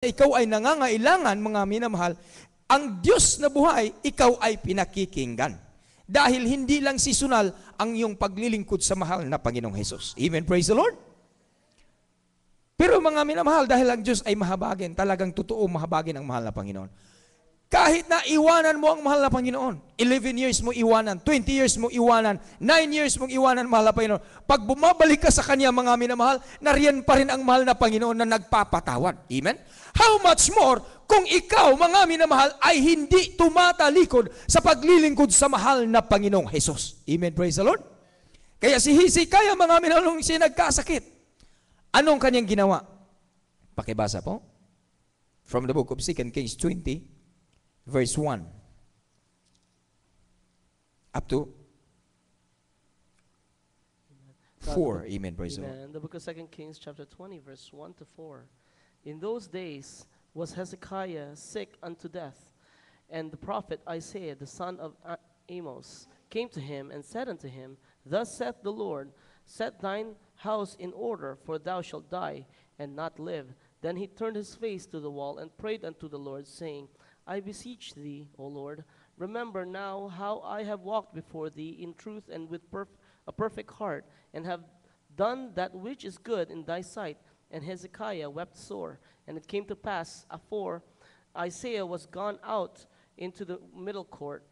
ikaw ay nangangailangan, mga minamahal, ang Diyos na buhay, ikaw ay pinakikinggan. Dahil hindi lang seasonal ang iyong paglilingkod sa mahal na Panginoong Hesus. Amen, praise the Lord. Pero mga minamahal, dahil ang Diyos ay mahabagin, talagang totoo mahabagin ang mahal na Panginoon. Kahit na iwanan mo ang mahal na Panginoon, 11 years mo iwanan, 20 years mo iwanan, 9 years mo iwanan ang mahal na Panginoon, pag bumabalik ka sa Kanya, mga minamahal, nariyan pa rin ang mahal na Panginoon na nagpapatawad. Amen? How much more kung ikaw, mga minamahal, ay hindi tumatalikod sa paglilingkod sa mahal na Panginoong Hesus. Amen, praise the Lord. Kaya si Hezekiah, mga minamahal, nung siya nagkasakit, anong kanyang ginawa? Pakibasa po. From the book of 2 Kings 20, verse 1 up to 4. Amen, praise the Lord. The book of 2 Kings chapter 20, verse 1 to 4. In those days was Hezekiah sick unto death, and the prophet Isaiah, the son of Amos, came to him and said unto him, Thus saith the Lord, Set thine house in order, for thou shalt die, and not live. Then he turned his face to the wall and prayed unto the Lord, saying, I beseech thee, O Lord, remember now how I have walked before thee in truth and with a perfect heart, and have done that which is good in thy sight. And Hezekiah wept sore. And it came to pass, afore Isaiah was gone out into the middle court,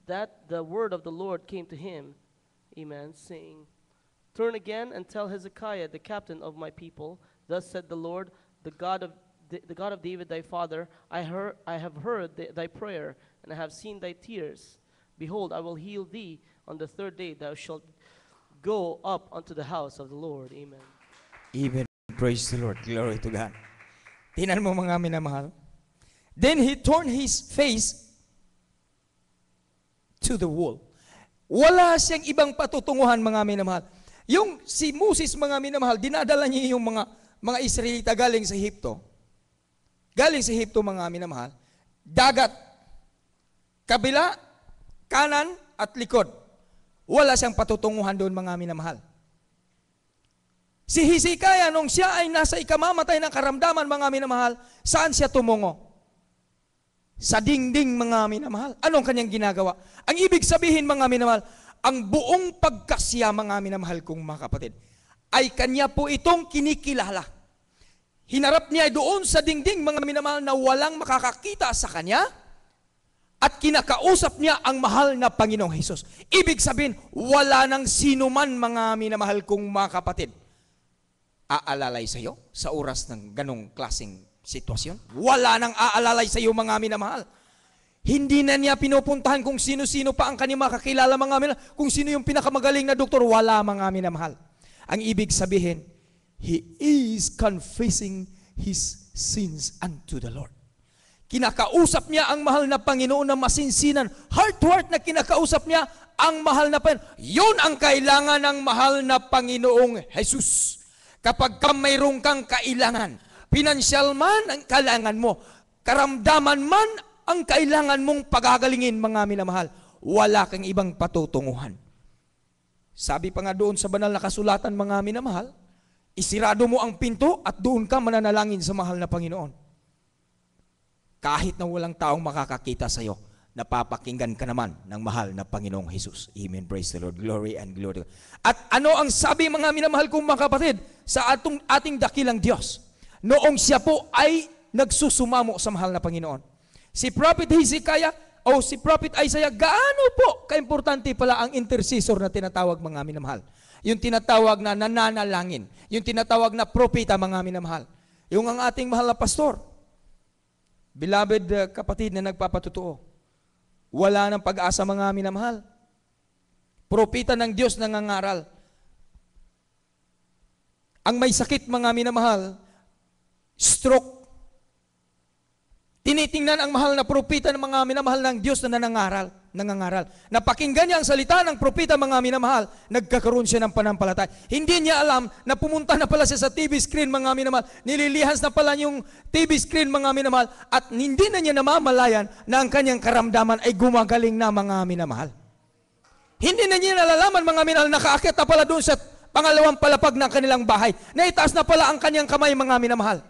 that the word of the Lord came to him, amen, saying, Turn again and tell Hezekiah, the captain of my people, Thus said the Lord, the God of David thy father, I have heard thy prayer, and I have seen thy tears. Behold, I will heal thee. On the third day thou shalt go up unto the house of the Lord. Amen. Amen. Praise the Lord. Glory to God. Tingnan mo, mga minamahal. Then he turned his face to the wall. Wala siyang ibang patutunguhan, mga minamahal. Yung si Moses, mga minamahal, dinadala niya yung mga Israelita galing sa Ehipto. Galing sa Ehipto, mga minamahal. Dagat, kabila, kanan, at likod. Wala siyang patutunguhan doon, mga minamahal. Si Hezekiah, nung siya ay nasa ikamamatay ng karamdaman, mga minamahal, saan siya tumungo? Sa dingding, mga minamahal. Anong kanyang ginagawa? Ang ibig sabihin, mga minamahal, ang buong pagkasya, mga minamahal kong mga kapatid, ay kanya po itong kinikilala. Hinarap niya doon sa dingding, mga minamahal, na walang makakakita sa kanya, at kinakausap niya ang mahal na Panginoong Hesus. Ibig sabihin, wala nang sino man, mga minamahal kong mga kapatid, aalalay sa iyo sa oras ng ganong klaseng sitwasyon. Wala nang aalalay sa iyo, mga minamahal. Hindi na niya pinupuntahan kung sino-sino pa ang kanyang makakilala, mga minamahal. Kung sino yung pinakamagaling na doktor, wala, mga minamahal. Ang ibig sabihin, he is confessing his sins unto the Lord. Kinakausap niya ang mahal na Panginoon na masinsinan. Heart to heart na kinakausap niya ang mahal na Panginoon. Yun ang kailangan ng mahal na Panginoong Jesus. Kapag mayroon kang kailangan, pinansyal man ang kailangan mo, karamdaman man ang kailangan mong pagagalingin, mga minamahal, wala kang ibang patutunguhan. Sabi pa nga doon sa banal na kasulatan, mga minamahal, isirado mo ang pinto at doon ka mananalangin sa mahal na Panginoon. Kahit na walang taong makakakita sa iyo, napapakinggan ka naman ng mahal na Panginoong Hesus. Amen. Praise the Lord. Glory and glory. At ano ang sabi, mga minamahal kong mga kapatid, sa ating dakilang Diyos? Noong siya po ay nagsusumamo sa mahal na Panginoon. Si Prophet Hezekiah o si Prophet Isaiah, gaano po kaimportante pala ang intercessor na tinatawag, mga minamahal? Yung tinatawag na nananalangin. Yung tinatawag na propeta, mga minamahal. Yung ang ating mahal na pastor. Beloved kapatid na nagpapatutuo. Wala ng pag-asa, mga minamahal. Propeta ng Diyos nangangaral. Ang may sakit, mga minamahal, stroke. Tinitingnan ang mahal na propeta ng mga minamahal ng Diyos na nangangaral. Napakinggan niya ang salita ng propeta, mga minamahal, nagkakaroon siya ng panampalataya. Hindi niya alam na pumunta na pala siya sa TV screen, mga minamahal. Nililihans na pala yung TV screen, mga minamahal, at hindi na niya namamalayan na ang kanyang karamdaman ay gumagaling na, mga minamahal. Hindi na niya nalalaman, mga minamahal, nakaakit na pala doon sa pangalawang palapag ng kanilang bahay. Naitaas na pala ang kanyang kamay, mga minamahal.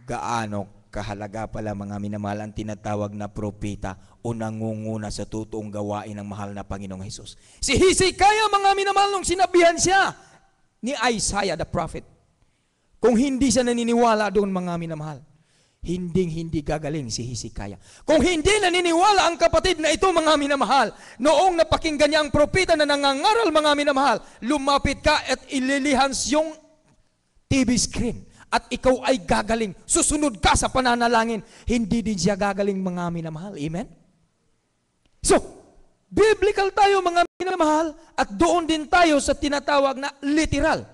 Gaano kahalaga pala mga minamahal ang tinatawag na propeta o nangunguna sa totoong gawain ng mahal na Panginoong Hesus. Si Hezekiah mga minamahal nung sinabihan siya ni Isaiah the prophet, kung hindi siya naniniwala doon mga minamahal, hindi gagaling si Hezekiah. Kung hindi naniniwala ang kapatid na ito mga minamahal, noong napakinggan niya ang propeta na nangangaral mga minamahal, lumapit ka at ililihans yung TV screen at ikaw ay gagaling. Susunod ka sa pananalangin. Hindi din siya gagaling mga minamahal. Amen? So, biblical tayo mga minamahal at doon din tayo sa tinatawag na literal.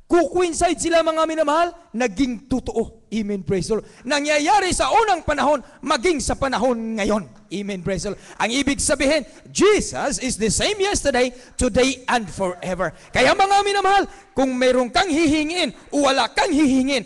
Kukuincide sila mga minamahal, naging totoo. Amen, praise the Lord. Nangyayari sa unang panahon, maging sa panahon ngayon. Amen, praise the Lord. Ang ibig sabihin, Jesus is the same yesterday, today, and forever. Kaya mga minamahal, kung mayroon kang hihingin o wala kang hihingin,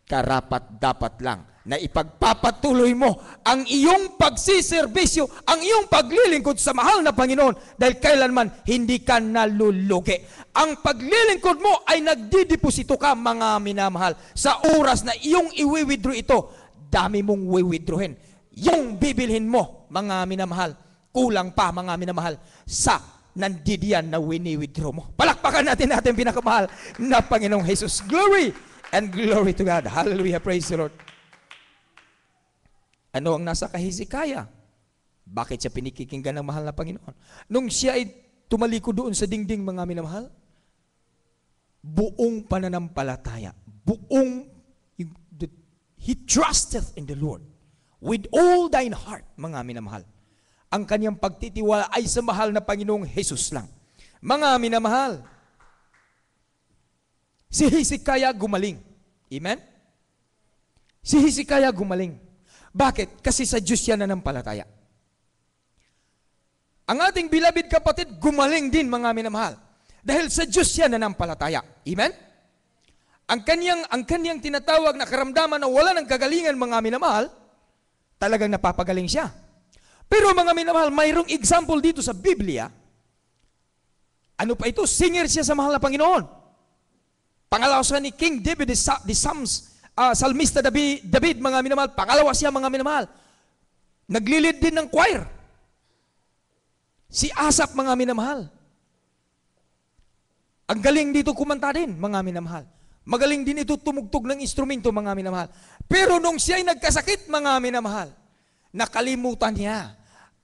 karapat-dapat lang na ipagpapatuloy mo ang iyong pagsiservisyo, ang iyong paglilingkod sa mahal na Panginoon dahil kailanman hindi ka nalulugi. Ang paglilingkod mo ay nagdideposito ka mga minamahal. Sa oras na iyong i-withdraw ito, dami mong withdrawin. Yung bibilhin mo mga minamahal, kulang pa mga minamahal sa nandidiyan na wini-withdraw mo. Palakpakan natin pinakamahal na Panginoong Jesus. Glory and glory to God. Hallelujah, praise the Lord. Ano ang nasa kay Hezekiah? Bakit siya pinikikinggan ng mahal na Panginoon? Nung siya ay tumaliko doon sa dingding mga minamahal, buong pananampalataya, he trusteth in the Lord with all thine heart, mga minamahal. Ang kanyang pagtitiwala ay sa mahal na Panginoong Jesus lang. Mga minamahal, si Hezekiah gumaling. Amen? Si Hezekiah gumaling. Bakit? Kasi sa Diyos siya nananampalataya. Ang ating beloved kapatid, gumaling din mga minamahal. Dahil sa Diyos siya nananampalataya. Amen? Ang kanyang tinatawag na karamdaman na wala ng kagalingan mga minamahal, talagang napapagaling siya. Pero mga minamahal, mayroong example dito sa Biblia. Ano pa ito? Singer siya sa mahal na Panginoon. Pangalawa siya ni King David, the Psalms, Salmista David, mga minamahal. Pangalawa siya, mga minamahal. Naglilid din ng choir. Si Asaph, mga minamahal. Ang galing dito kumanta din, mga minamahal. Magaling din ito tumugtog ng instrumento, mga minamahal. Pero nung siya ay nagkasakit, mga minamahal, nakalimutan niya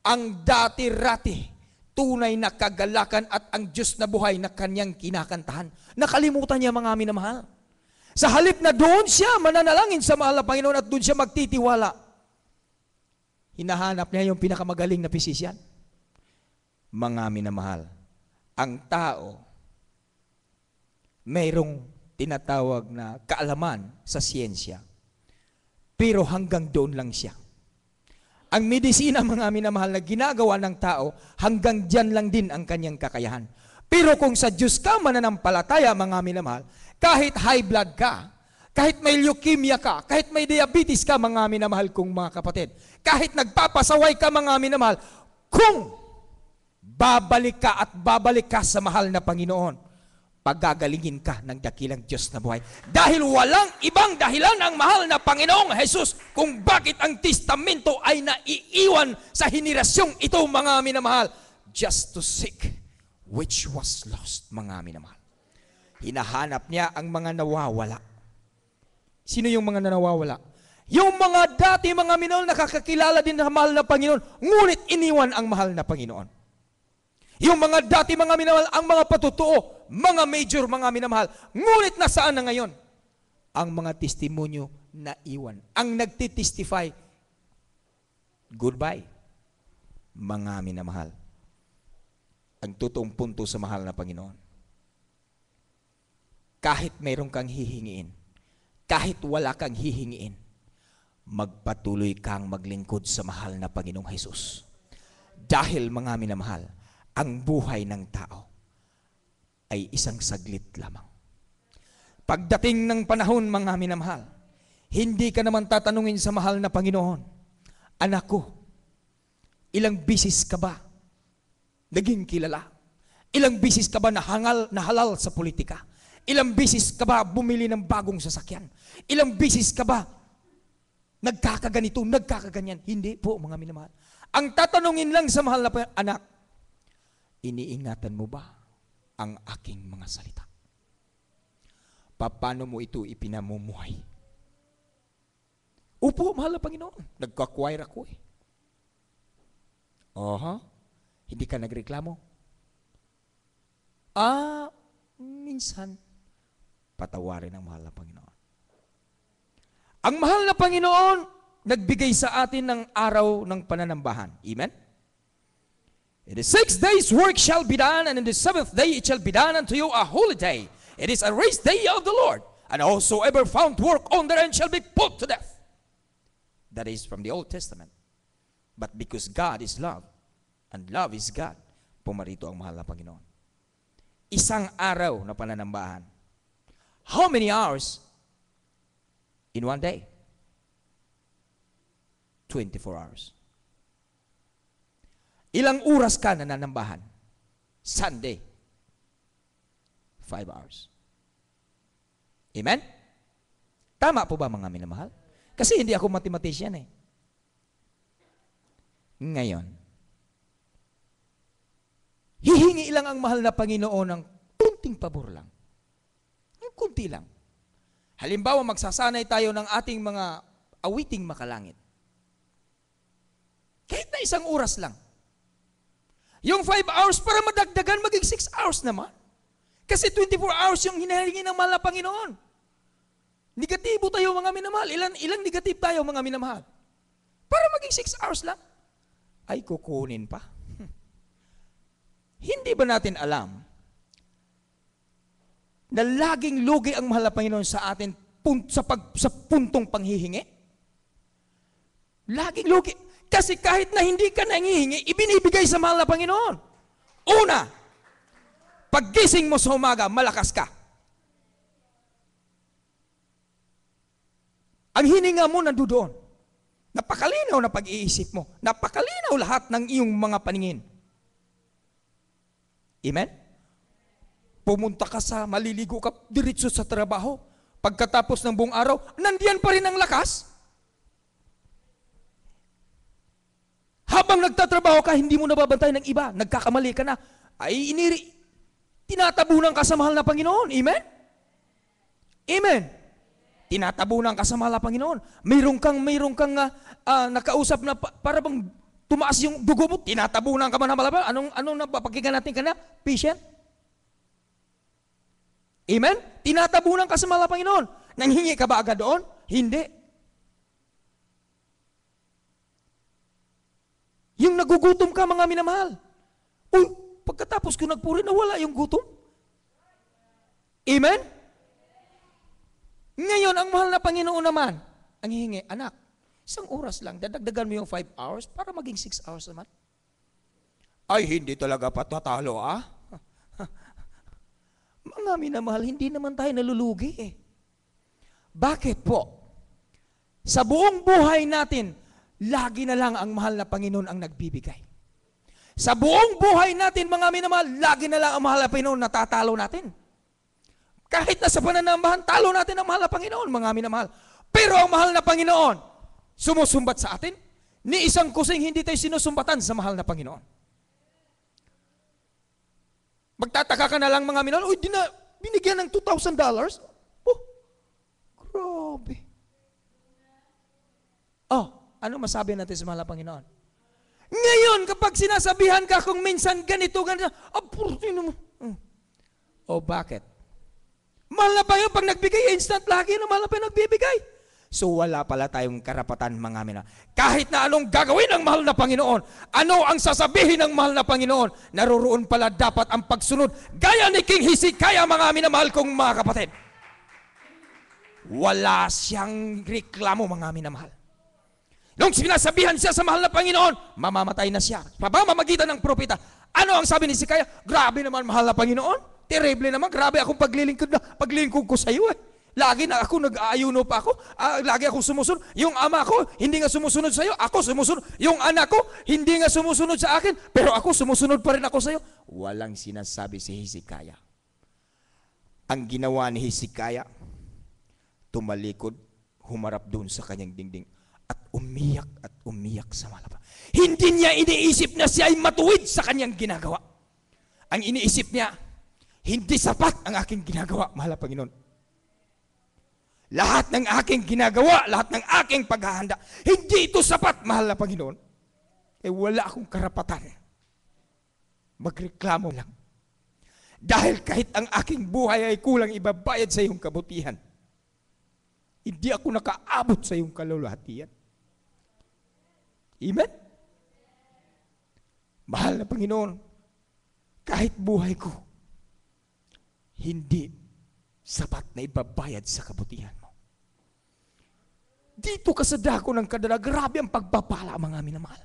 ang dati-rati, tunay na kagalakan at ang Diyos na buhay na kanyang kinakantahan. Nakalimutan niya, mga minamahal. Sa halip na doon siya mananalangin sa mahal na Panginoon at doon siya magtitiwala, hinahanap niya yung pinakamagaling na pisisyan. Mga minamahal, ang tao mayroong tinatawag na kaalaman sa siyensya, pero hanggang doon lang siya. Ang medisina, mga minamahal, na ginagawa ng tao, hanggang dyan lang din ang kanyang kakayahan. Pero kung sa Diyos ka mananampalataya, mga minamahal, kahit high blood ka, kahit may leukemia ka, kahit may diabetes ka, mga minamahal kong mga kapatid, kahit nagpapasaway ka, mga minamahal, kung babalik ka sa mahal na Panginoon, pagagalingin ka ng dakilang Diyos na buhay. Dahil walang ibang dahilan ang mahal na Panginoong Jesus kung bakit ang testamento ay naiiwan sa henerasyong ito, mga minamahal, just to seek which was lost, mga minamahal. Hinahanap niya ang mga nawawala. Sino yung mga nawawala? Yung mga dati, mga minamahal, nakakakilala din ng mahal na Panginoon, ngunit iniwan ang mahal na Panginoon. Yung mga dati, mga minamahal, ang mga patutuo, mga major, mga minamahal, ngunit nasaan na ngayon? Ang mga testimonyo na iwan. Ang nagtitestify, goodbye, mga minamahal. Ang totoong punto sa mahal na Panginoon, kahit mayroon kang hihingiin, kahit wala kang hihingiin, magpatuloy kang maglingkod sa mahal na Panginoong Jesus. Dahil, mga minamahal, ang buhay ng tao ay isang saglit lamang. Pagdating ng panahon, mga minamahal, hindi ka naman tatanungin sa mahal na Panginoon, anak ko, ilang bisis ka ba naging kilala? Ilang bisis ka ba nahalal sa politika? Ilang bisis ka ba bumili ng bagong sasakyan? Ilang bisis ka ba nagkakaganito, nagkakaganyan. Hindi po, mga minamahal. Ang tatanungin lang sa mahal na anak, iniingatan mo ba ang aking mga salita? Paano mo ito ipinamumuhay? Upo, mahal na Panginoon. Nagka-choir ako eh. Hindi ka nagreklamo? Minsan, patawarin ang mahal na Panginoon. Ang mahal na Panginoon, nagbigay sa atin ng araw ng pananambahan. Amen? In the 6 days work shall be done, and in the 7th day it shall be done unto you a holy day. It is a rest day of the Lord, and whosoever found work on therein shall be put to death. That is from the Old Testament. But because God is love, and love is God, pumarito ang mahal na Panginoon. Isang araw na pananambahan. How many hours in one day? 24 hours. Ilang oras ka nananambahan? Sunday. 5 hours. Amen? Tama po ba, mga minamahal? Kasi hindi ako mathematician eh. Ngayon, hihingi lang ang mahal na Panginoon ng kunting pabor lang. Ang kunti lang. Halimbawa, magsasanay tayo ng ating mga awiting makalangit. Kahit na isang oras lang. Yung 5 hours para madagdagan, maging 6 hours naman. Kasi 24 hours yung hinahingi ng mahal na Panginoon. Negatibo tayo, mga minamahal. Ilang negative tayo, mga minamahal? Para maging 6 hours lang. Ay, kukunin pa. Hindi ba natin alam na laging lugi ang mahal na Panginoon sa atin sa puntong panghihingi? Laging lugi. Kasi kahit na hindi ka nangihingi, ibinibigay sa mahal na Panginoon. Una, paggising mo sa umaga, malakas ka. Ang hininga mo nandoon. Napakalinaw na pag-iisip mo. Napakalinaw lahat ng iyong mga paningin. Amen? Pumunta ka sa, maliligo ka, diretso sa trabaho. Pagkatapos ng buong araw, nandiyan pa rin ang lakas. Habang nagtatrabaho ka, hindi mo nababantay ng iba. Nagkakamali ka na. Tinatabunan ka sa mahal na Panginoon. Amen? Amen? Tinatabunan ka sa mahal na Panginoon. Mayroong kang nakausap na para bang tumaas yung dugo mo, tinatabunan ka man na malaba. Anong napapakinggan natin ka na? Patient? Amen? Tinatabunan ka sa mahal na Panginoon. Nanghingi ka ba agad doon? Hindi. Yung nagugutom ka, mga minamahal. Uy, pagkatapos ko nagpuri, nawala yung gutom. Amen? Ngayon, ang mahal na Panginoon naman, ang hihingi, anak, isang oras lang, dadagdagan mo yung 5 hours para maging 6 hours naman. Ay, hindi talaga patatalo, ah. Mga minamahal, hindi naman tayo nalulugi eh. Bakit po? Sa buong buhay natin, lagi na lang ang mahal na Panginoon ang nagbibigay. Sa buong buhay natin, mga minamahal, lagi na lang ang mahal na Panginoon natatalo natin. Kahit na sa pananambahan, talo natin ang mahal na Panginoon, mga minamahal. Pero ang mahal na Panginoon, sumusumbat sa atin, ni isang kusing hindi tayo sinusumbatan sa mahal na Panginoon. Magtataka ka na lang, mga minamahal, uy, binigyan ng $2,000? Oh, grabe. Oh, ano masabi natin sa mahal na Panginoon? Ngayon, kapag sinasabihan ka kung minsan ganito, purtino mo. Oh, bakit? Mahal na Panginoon, pag nagbigay, instant lagi na mahal na Panginoon nagbibigay. So wala pala tayong karapatan, mga mina. Kahit na anong gagawin ng mahal na Panginoon, ano ang sasabihin ng mahal na Panginoon, naroroon pala dapat ang pagsunod. Gaya ni King Hezekiah, mga minamahal kong mga kapatid. Wala siyang reklamo, mga minamahal. Nung sinasabihan siya sa mahal na Panginoon, mamamatay na siya. Pamamagitan ng propeta. Ano ang sabi ni Hezekiah? Grabe naman, mahal na Panginoon. Terrible naman, grabe akong paglilingkod ko sa iyo eh. Lagi na ako nag-aayuno pa ako, lagi akong sumusunod. Yung ama ko, hindi nga sumusunod sa iyo, ako sumusunod. Yung anak ko, hindi nga sumusunod sa akin, pero ako sumusunod pa rin ako sa iyo. Walang sinasabi si Hezekiah. Ang ginawa ni Hezekiah, tumalikod, humarap doon sa kanyang dingding. umiyak sa malapa. Hindi niya iniisip na siya ay matuwid sa kanyang ginagawa. Ang iniisip niya, hindi sapat ang aking ginagawa, mahal na Panginoon. Lahat ng aking ginagawa, lahat ng aking paghahanda, hindi ito sapat, mahal na Panginoon. Wala akong karapatan. Magreklamo lang. Dahil kahit ang aking buhay ay kulang ibabayad sa iyong kabutihan, hindi ako nakaabot sa iyong kalulwatian. Amen? Mahal na Panginoon, kahit buhay ko, hindi sapat na ibabayad sa kabutihan mo. Dito ka sa dako ng kadala, grabe ang pagpapala, mga minamahal.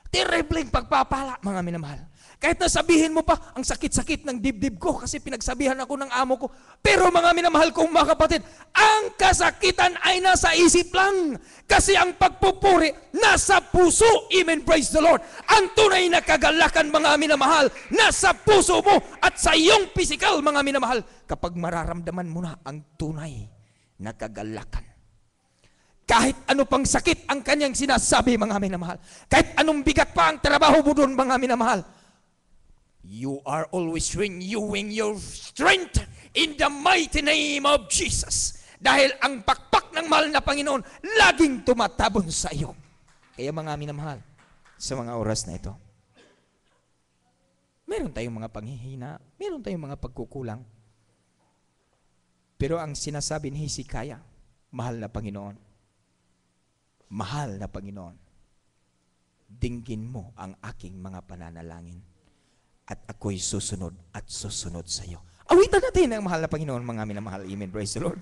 Terribleng pagpapala, mga minamahal. Kahit nasabihin mo pa, ang sakit-sakit ng dibdib ko kasi pinagsabihan ako ng amo ko. Pero mga minamahal kong mga kapatid, ang kasakitan ay nasa isip lang. Kasi ang pagpupuri nasa puso. Amen, praise the Lord. Ang tunay na kagalakan, mga minamahal, nasa puso mo at sa iyong physical, mga minamahal. Kapag mararamdaman mo na ang tunay na kagalakan. Kahit ano pang sakit ang kanyang sinasabi, mga minamahal. Kahit anong bigat pa ang trabaho mo doon, mga minamahal. You are always renewing your strength in the mighty name of Jesus. Dahil ang pakpak ng mahal na Panginoon laging tumatabon sa iyo. Kaya mga minamahal, sa mga oras na ito, meron tayong mga panghihina, meron tayong mga pagkukulang. Pero ang sinasabi ni Hezekiah, mahal na Panginoon, mahal na Panginoon, dinggin mo ang aking mga pananalangin. At ako'y susunod at susunod sa iyo. Awitan natin ang mahal na Panginoon, mga minamahal. Amen. Praise the Lord.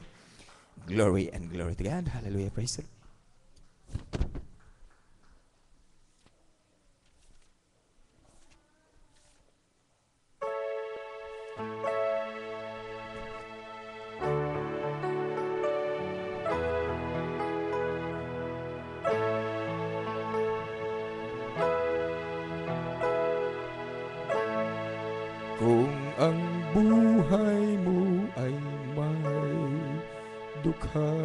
Glory and glory to God. Hallelujah. Praise the Lord. Kung ang buhay mo ay may dukha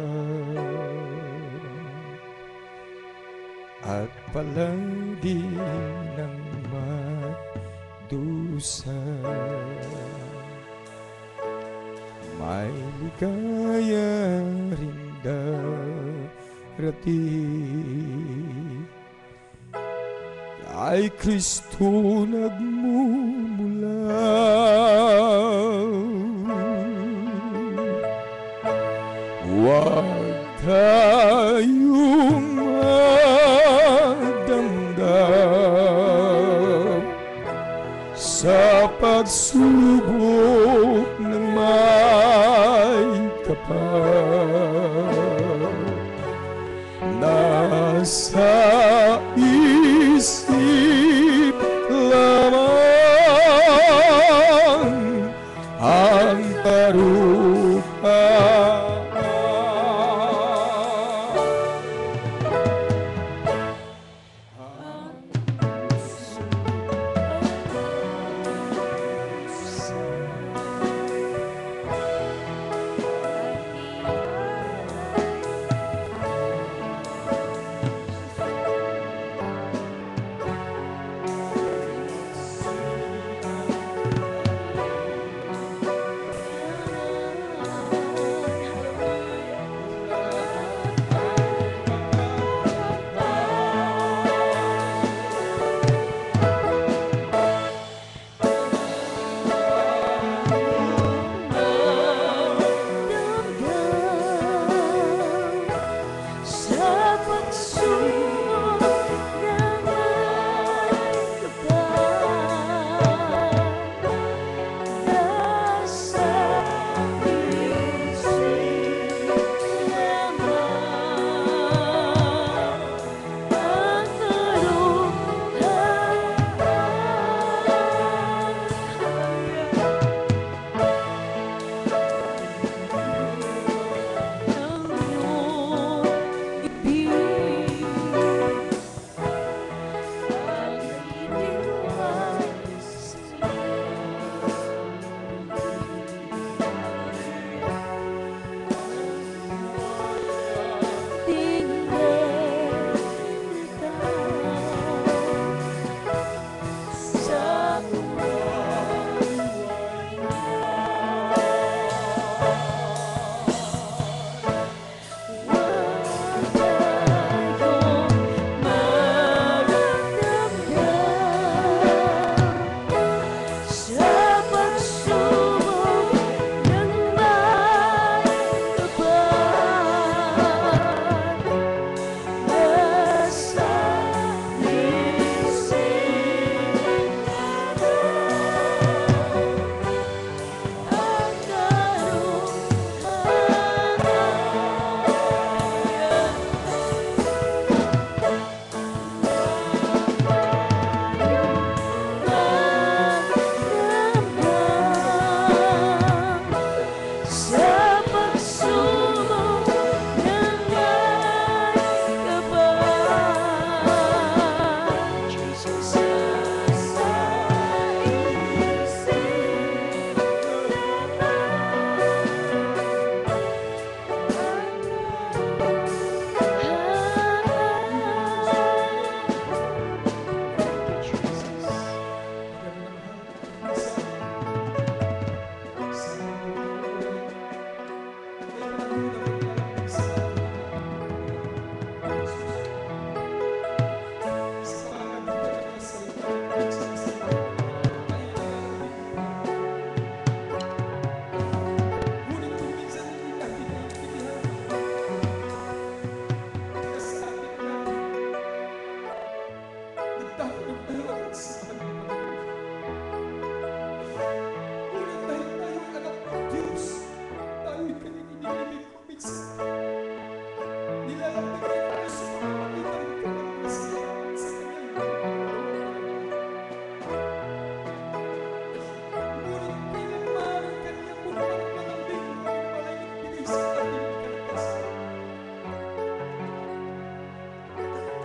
at palagi ng madusa, may ligaya rin darating. Ay Kristo nagmumula. Huwag tayong magdamdam sa pagsubok ng may kapal. Nasa isip lamang ang karuhan.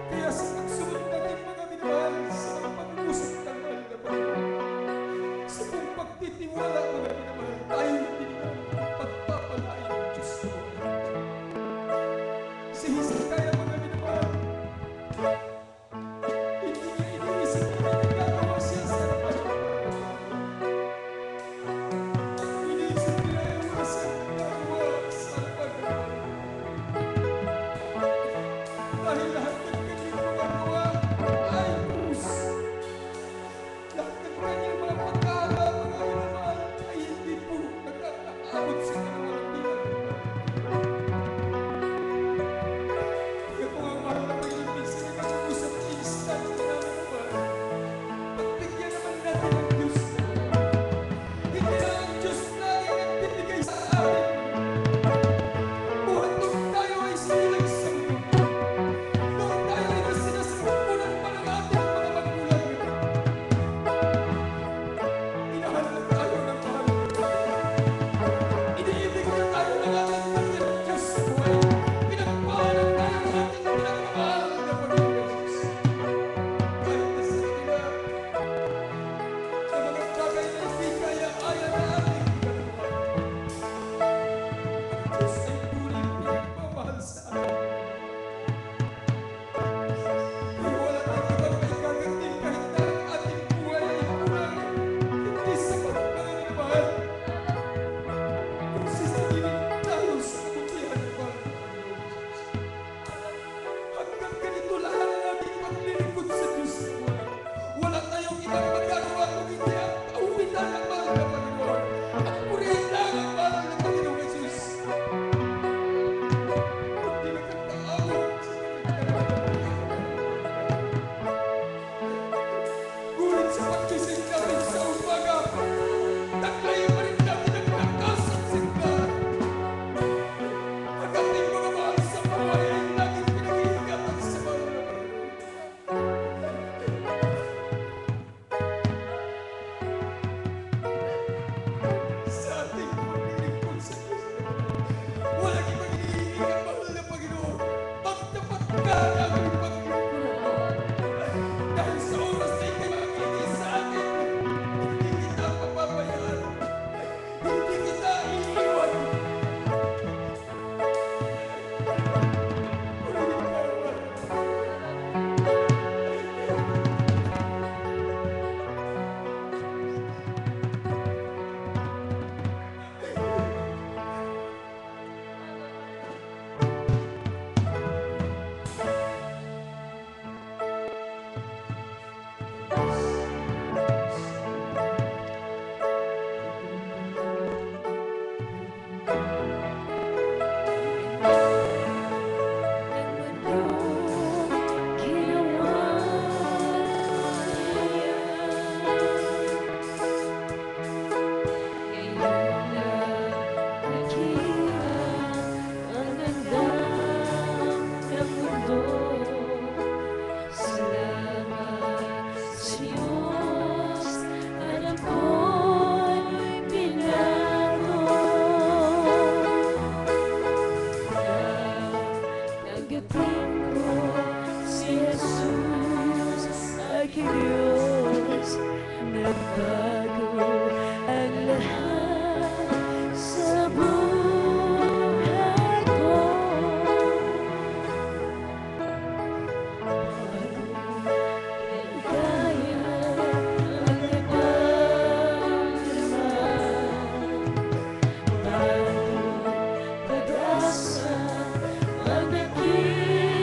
Kaya sa pagsunod natin mga minamahal sa mga pag-usap ng mahal na Panginoon, sa buong pagtitiwala mga minamahal, tayo hindi na pagpapalain ng Diyos sa buhay. Si Hezekiah mga minamahal, hindi niya iniisip na nagagawa siya sa harapan ng Panginoon. Iniisip niya ay wala siyang nagagawa sa harapan ng Panginoon. Dahil lahat ng kanyang magagawa ay krus. Lahat ng kanyang mga pagkala, mga minamahal, ay hindi po nakakaabot sa kanyang tiyan. Kaya kung ang mahal na Panginoon minsan ay nag-uusap sa instansya namin naman, pagbigyan naman natin ang Diyos. Hindi na ang Diyos lagi nagbibigay sa atin. Buhat nung tayo ay sinilang sa mundo. Noong tayo ay nasinasumpunan pa ng ating mga magulang, minahal na tayo ng mahal na Panginoon. Iniibig na tayo ng ating Panginoon Diyos sa buhay. Pinagpaalam tayo ng ating pinagmamahal na Panginoon Diyos. Kahit na sa kanila, sa mga bagay na hindi kaya-aya na ating ginagawa, ang Diyos ay tunay na pinagmamahal sa atin. Wala tayong ibang maigagatin kahit na ang ating buhay ay kurang hindi sapat mga minamahal. Kung sisingilin tayo sa kabutihan ng mahal na Panginoon Diyos. Hanggang ganito lang ang ating paglilingkod sa Diyos sa buhay. Wala tayong ibang magagawa kung hindi ang pauwitan ng mahal na Panginoon. At purihin lang ang mahal na Panginoong Jesus. Hindi nakakaawat sa ngunit sa pagkising natin sa umaga, taklayin pa rin natin ang lakas at sigla. Ang ating mga mahal sa buhay ay laging pinag-iingatan sa mahal na Panginoon. Sa ating paglilingkod sa Diyos, walang ibang hinihingi ang mahal na Panginoon. Magtapat ka ng aming paglilingkod. Dahil sa oras na ikay makikinig sa akin, hindi kita papabayaan. Hindi kita iiwan. Purihin ka naman. Nagbago ang lahat sa buhay ko. Kaya ang nagdarama, bagong pag-asa ang nakikinang.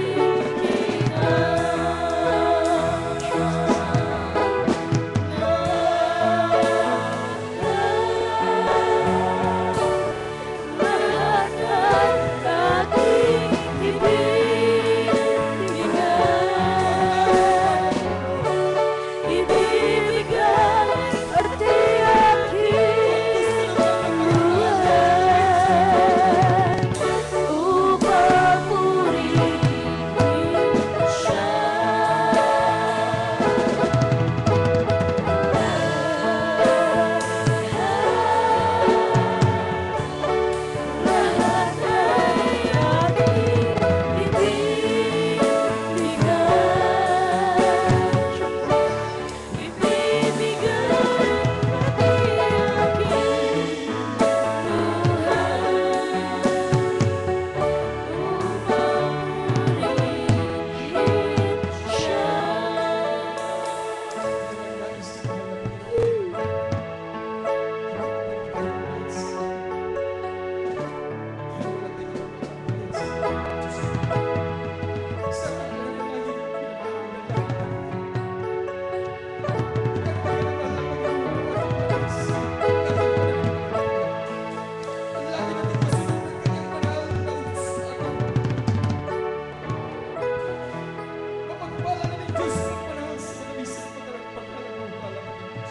pala ng Diyos ng panahon sa mga bisang pagkalagpagkalan ng pala ng Diyos.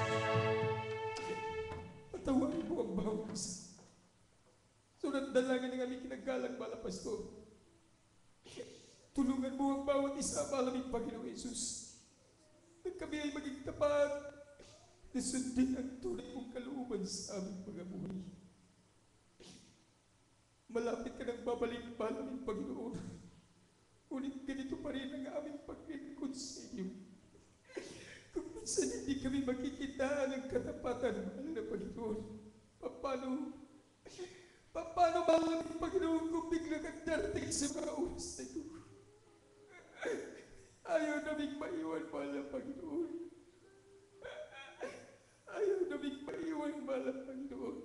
Patawarin mo ang bawat isa. Sunod dalangin ng aming kinagalang bala, Pastor. Tulungan mo ang bawat isa, malamig Panginoong Yesus. Na kami ay maging tapat na sundin ang tunay mong kalooban sa aming mga buhay. Malapit ka nang babalik, malamig Panginoon. Ngunit ganito pa rin ang aming paglingkod sa iyo. Kung minsan hindi kami makikita ng katapatan, mahal na Panginoon, paano malamig Panginoon kung bigla kang darating sa mga oras na ito? Ayaw naming maiwan, mahal na Panginoon. Ayaw naming maiwan, mahal na Panginoon.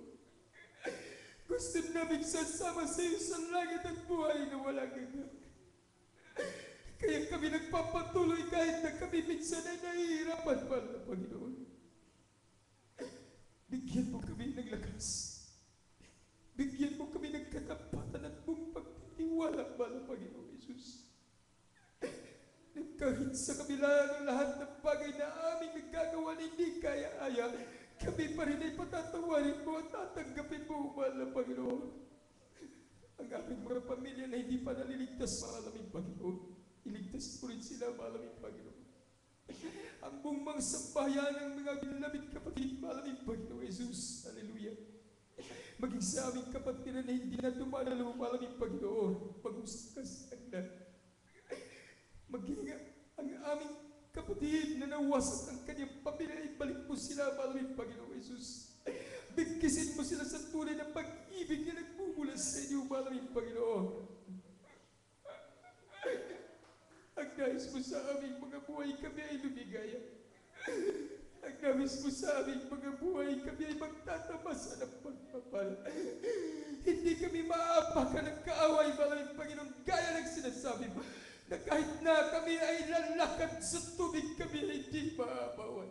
Gusto naming sasama sa iyo sa langit at buhay na walang hanggan. Kaya kami nagpapatuloy kahit na kami minsan ay nahihirapan, mahal na Panginoon. Bigyan mo kami ng lakas. Bigyan mo kami ng katapatan at mong pagtitiwala, mahal na Panginoon Jesus. Na kahit sa kabila ng lahat ng bagay na aming nagkagawa na hindi kaya-aya, kami pa rin ay patatawarin mo at tatanggapin mo, mahal na Panginoon. Ang aming mga pamilya na hindi pa naliligtas, mahal na Panginoon, iligtas mo rin sila, mahal na Panginoon. Ang buong mga sambahayan ng mga binalabit kapatid, mahal na Panginoon Jesus. Hallelujah. Maging sa aming kapatid na hindi na tumanalo, mahal na Panginoon, pag-usap ka sa kanila. Maging ang aming kapatid na nawasak ang kanyang pamilya, ibalik mo sila, mahal na Panginoon Jesus. Bigkisin mo sila sa tunay na pag-ibig na nagmumula sa inyo, mahal na Panginoon. Ang nais mo sa aming mga buhay, kami ay lumigaya. Ang nais mo sa aming mga buhay, kami ay magtatamasa ng pagpapala. Hindi kami maapakan ng kaaway, maraming Panginoon, gaya ng sinasabi mo, na kahit na kami ay lalakad sa tubig, kami ay hindi maapawan.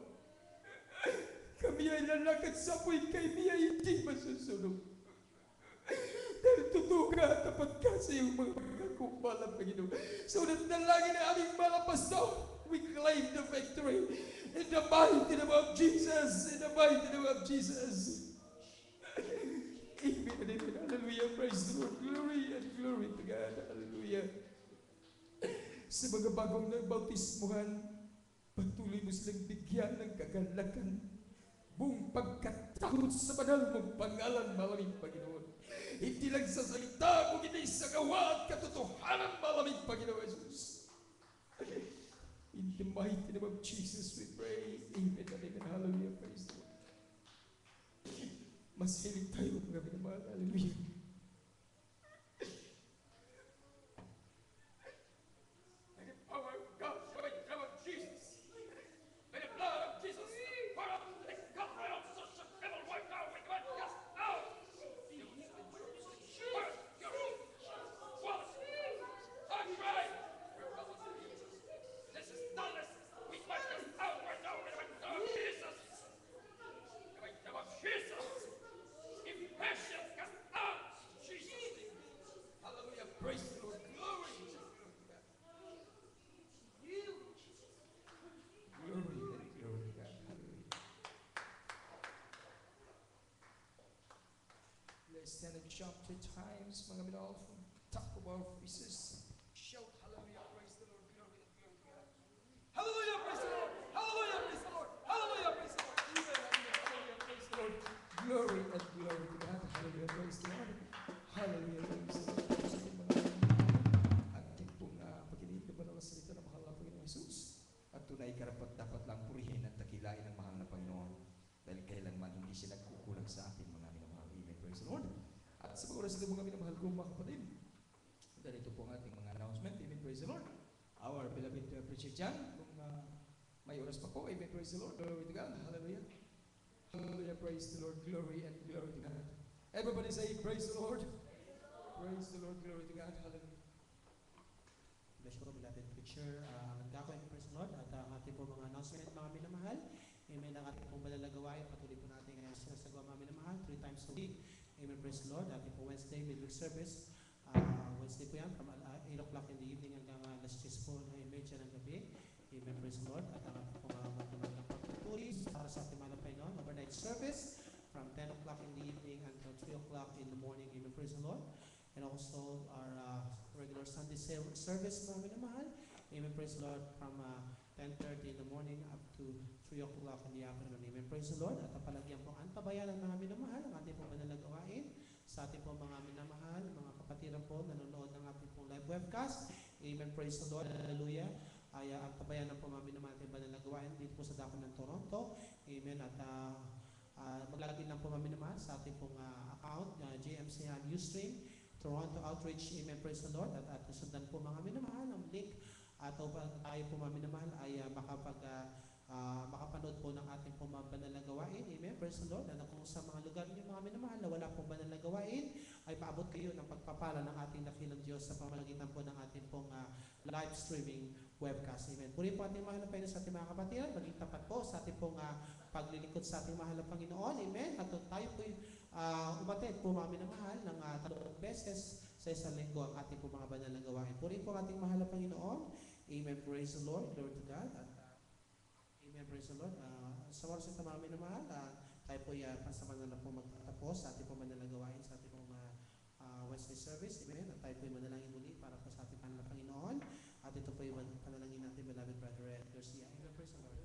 Kami ay lalakad sa apoy, kami ay hindi masusunog. Dahil totoo ka, tapat ka sa iyong mga pagkakumpala, Panginoon. So natalangin na aming mga pastor, we claim the victory in the mighty name of Jesus, in the mighty name of Jesus. Amen and amen. Hallelujah. Praise the Lord. Glory and glory to God. Hallelujah. Sa mga bagong nagbautismuhan, patuloy mo silang bigyan ng kagalakan, buong pagkatakot sa banal mong pangalan, malamig Panginoon. Hindi lang sa salita, kung hindi sa gawa at katotohanan, malamig Panginoon Jesus. In the mighty name of Jesus we pray. Amen and amen. Hallelujah. Praise the Lord. Mas hilig tayo mga minamahal. Hallelujah. By the power of God, by the blood of Jesus, by the blood of Jesus, for the covenant of such a devil right now, we command cast out. This is dullness. We must cast out right now in the name of Jesus. In the name of Jesus. Impatience, cast out. Jesus. Hallelujah. Praise the Lord. Glory. Glory and glory to God. Hallelujah. Let's stand and jump 3 times, mga minahal, from top of our voices. Shout hallelujah, praise the Lord, glory and glory to God. Hallelujah, praise the Lord. Hallelujah, praise the Lord. Hallelujah, praise the Lord. Hallelujah, praise the Lord. Glory and glory to God. Hallelujah, praise the Lord. Hallelujah, praise the Lord. Sa ating mga ating pong pakinig na banal na salita ng mahal na Panginoon Jesus. At tunay karapat dapat lang purihin at takilain ng mahal na Panginoon. Dahil kailanman hindi siya nagkukulang sa atin mga minamahal. Amen, praise the Lord. At sa mga oras na mga minamahal ko mga kapatid, ganito po ang ating mga announcement. Amen, praise the Lord. Our beloved preacher John, kung may oras pa po, amen, praise the Lord. Glory to God. Hallelujah. Hallelujah, praise the Lord. Glory and glory to God. Everybody say, praise the Lord. Praise the Lord. Glory to God. Hallelujah. Bless po, beloved preacher. Nagdako ang praise the Lord at ang ating po mga announcement, mga minamahal. Amen, ang ating pong balalagawain. Patuloy po natin sinasagawa mga minamahal 3 times a week. Amen, praise the Lord. Ating po Wednesday, midweek service. Wednesday po yan, from 8 o'clock in the evening hanggang alas 10 po na imedya ng gabi. Amen. Praise the Lord. At ang ating pong magdamag ng pagpupuri para sa ating mahal na Panginoon. Overnight service from 10 o'clock in the evening until 3 o'clock in the morning. Amen. Praise the Lord. And also our regular Sunday service, mga minamahal. Amen. Praise the Lord. From 10:30 in the morning up to 3 o'clock in the afternoon. Amen. Praise the Lord. At palagyan pong antabayan ng mga minamahal, ang ating pong manalagawain sa ating pong mga minamahal, mga kapatiran po, nanonood ng ating pong live webcast. Amen. Praise the Lord. Hallelujah. Ay antabayan ng pong mga minamahal ating manalagawain dito po sa dako ng Toronto. Amen. At maglagin lang po mga minamahal sa ating pong account, GMCM Ustream, Toronto Outreach. Amen. Praise the Lord. At sundan po mga minamahal ang link at tayo po mga minamahal ay makapanood po ng ating pong mga banal na gawain. Amen. Praise the Lord. Na kung sa mga lugar niyo mga minamahal na wala pong banal na gawain, ay paabot kayo ng pagpapala ng ating dakilang Diyos sa pamamagitan po ng ating pong live streaming webcast. Amen. Puri po ating mahal na Panginoon sa ating mga kapatiran. Maging tapat po sa ating pong paglilingkod sa ating mahal na Panginoon. Amen. At tayo po umattend po mga minamahal ng 3 beses sa isang linggo ang ating pong mga banal na gawain. Puri po ating mahal na Panginoon. Amen. Praise the Lord. Glory to God. At amen. Praise the Lord. Sa oras ito mga minamahal, tayo po pasaman na po magtatapos sa ating pong banal na gawain sa ating pong Wednesday service. Amen. At tayo po manalangin muli para po sa ating mahal na Panginoon. At ito po yung panalangin natin, beloved brother Ed Garcia. Amen. Praise the Lord.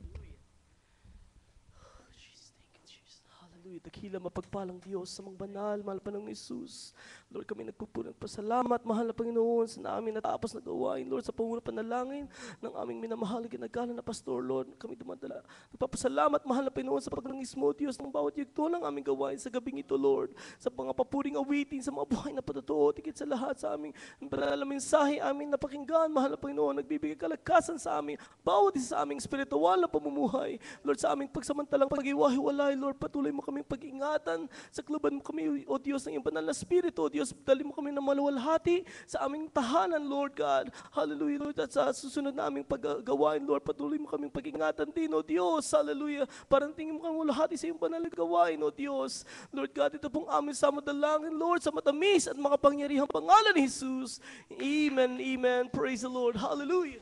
Jesus, thank you, Jesus. Hallelujah. Dakila mapagpalang Diyos sa mga banal, mahal pa ng Jesus. Lord, kami nagpupurang pasalamat, mahal na Panginoon, sa namin natapos na gawain, Lord, sa panguna panalangin ng aming minamahal, ginagala na Pastor, Lord, kami dumadala. Nagpapasalamat, mahal na Panginoon, sa paglangis mo, Diyos, ng bawat yugto ng aming gawain sa gabing ito, Lord, sa mga papuring awitin, sa mga buhay na patotoo, tigit sa lahat sa aming banal na mensahe, aming napakinggan, mahal na Panginoon, nagbibigay kalakasan sa amin, bawat isa sa aming espiritual na pamumuhay, Lord, sa aming pagsamantalang pag-iwahiwalay, Lord, patuloy mo kaming pag-ingatan, sakluban mo kami, O Diyos, ng iyong banal na Espiritu, O Diyos, dali mo kami na maluwalhati sa aming tahanan, Lord God. Hallelujah, Lord. At sa susunod na aming paggawain, Lord, patuloy mo kaming pag-ingatan din, O Diyos. Hallelujah. Parang tingin mo kami maluwalhati sa iyong banal na gawain, O Diyos. Lord God, ito pong aming samadalangin, Lord, sa matamis at makapangyarihang pangalan ni Jesus. Amen, amen. Praise the Lord. Hallelujah.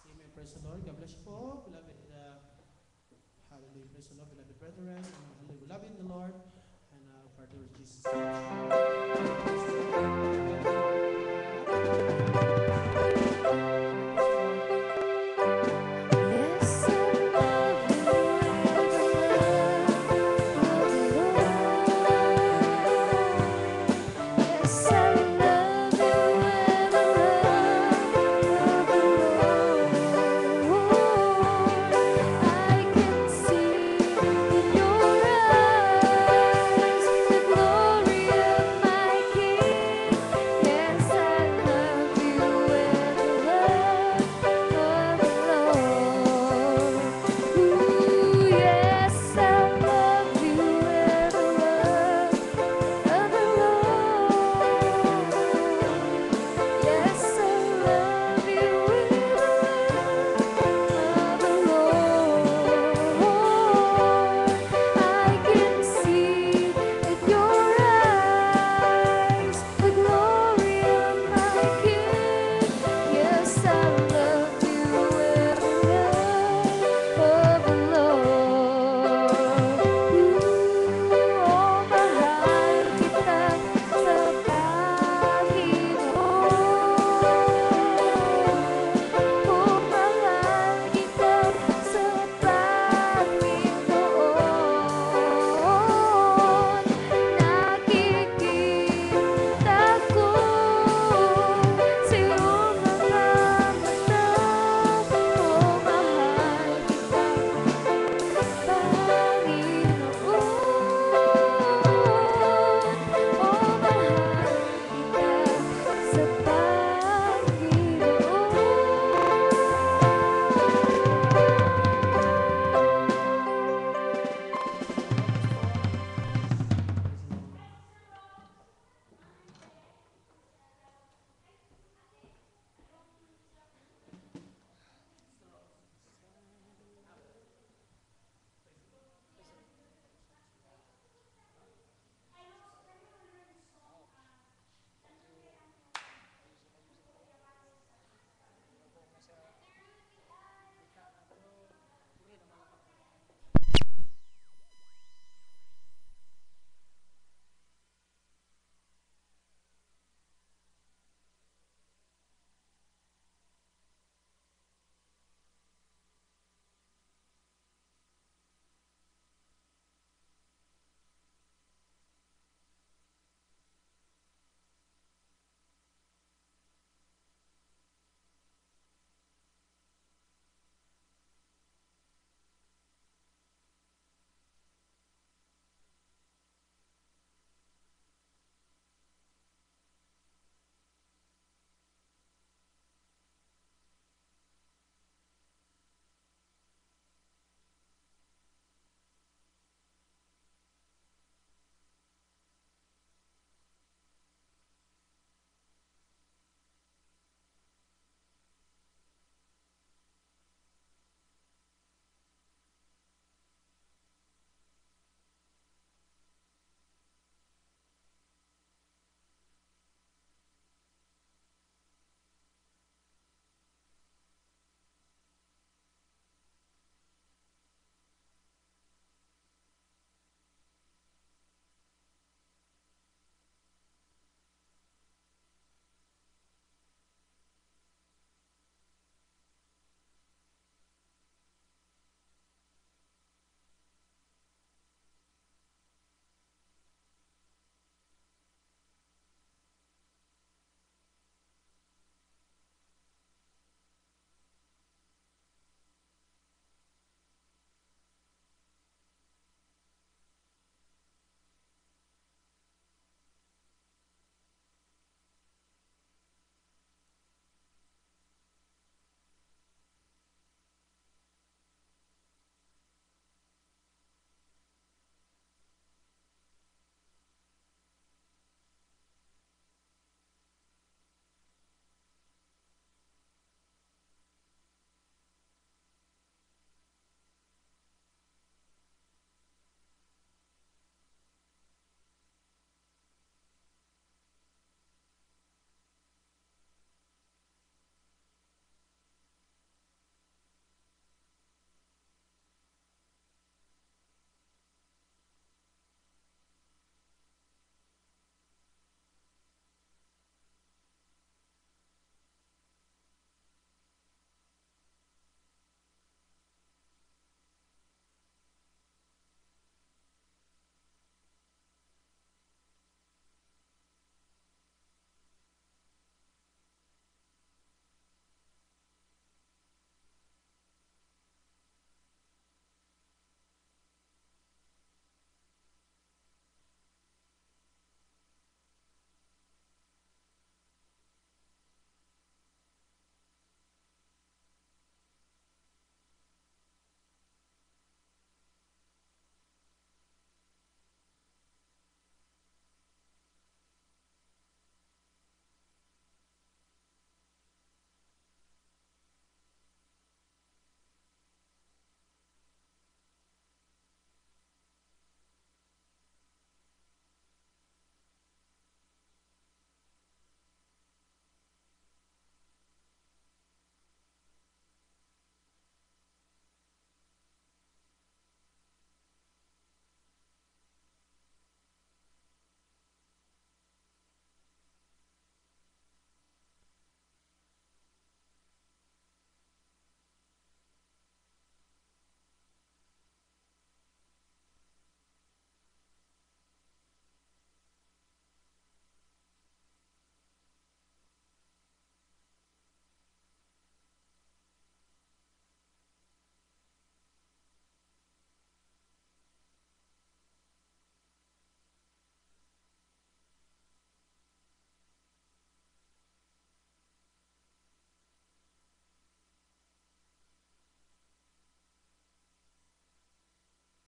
Amen. Praise the Lord. God bless you po, beloved. Hallelujah. Praise the Lord, beloved brethren. Hallelujah. We love you in the Lord. And Brother Jesus.